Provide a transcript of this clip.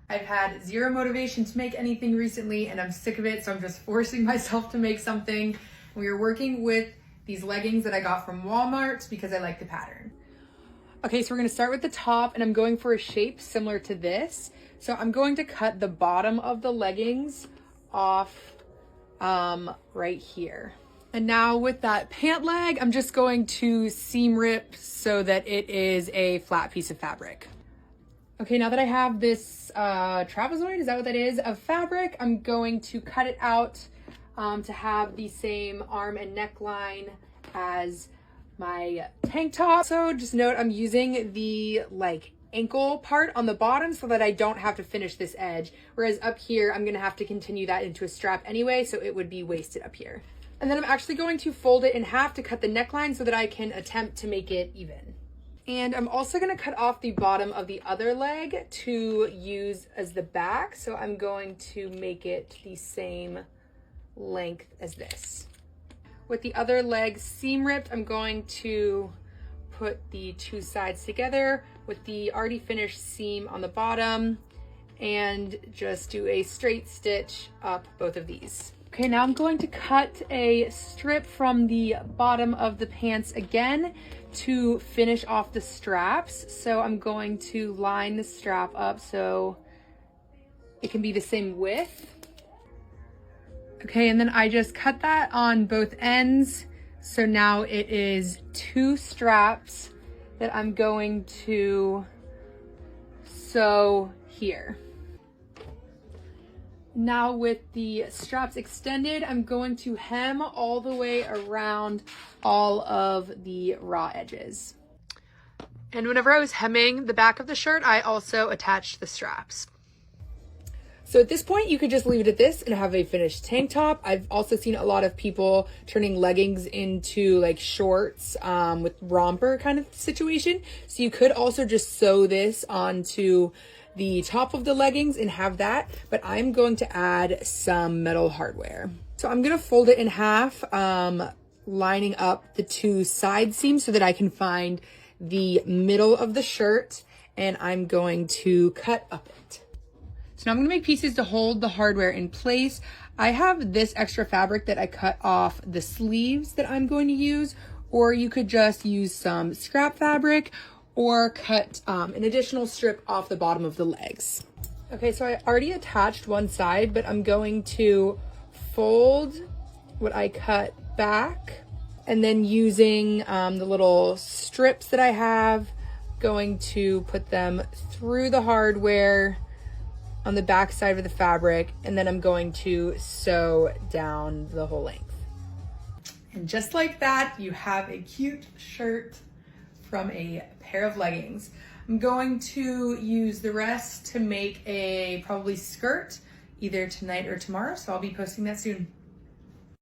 I've had zero motivation to make anything recently and I'm sick of it, so I'm just forcing myself to make something. We are working with these leggings that I got from Walmart because I like the pattern. Okay, so we're gonna start with the top and I'm going for a shape similar to this. So I'm going to cut the bottom of the leggings off right here. And now with that pant leg, I'm just going to seam rip so that it is a flat piece of fabric. Okay, now that I have this trapezoid, is that what that is, of fabric, I'm going to cut it out to have the same arm and neckline as my tank top. So just note I'm using the ankle part on the bottom so that I don't have to finish this edge. Whereas up here, I'm gonna have to continue that into a strap anyway, so it would be wasted up here. And then I'm actually going to fold it in half to cut the neckline so that I can attempt to make it even. And I'm also gonna cut off the bottom of the other leg to use as the back. So I'm going to make it the same length as this. With the other leg seam ripped, I'm going to put the two sides together with the already finished seam on the bottom and just do a straight stitch up both of these. Okay, now I'm going to cut a strip from the bottom of the pants again to finish off the straps. So I'm going to line the strap up so it can be the same width. Okay, and then I just cut that on both ends. So now it is two straps that I'm going to sew here. Now with the straps extended, I'm going to hem all the way around all of the raw edges. And whenever I was hemming the back of the shirt, I also attached the straps. So at this point, you could just leave it at this and have a finished tank top. I've also seen a lot of people turning leggings into shorts with romper kind of situation. So you could also just sew this onto the top of the leggings and have that, but I'm going to add some metal hardware. So I'm gonna fold it in half, lining up the two side seams so that I can find the middle of the shirt, and I'm going to cut up it. So now I'm gonna make pieces to hold the hardware in place. I have this extra fabric that I cut off the sleeves that I'm going to use, or you could just use some scrap fabric or cut an additional strip off the bottom of the legs. Okay, so I already attached one side, but I'm going to fold what I cut back, and then using the little strips that I have, going to put them through the hardware on the back side of the fabric, and then I'm going to sew down the whole length. And just like that, you have a cute shirt from a pair of leggings. I'm going to use the rest to make a probably skirt either tonight or tomorrow, so I'll be posting that soon.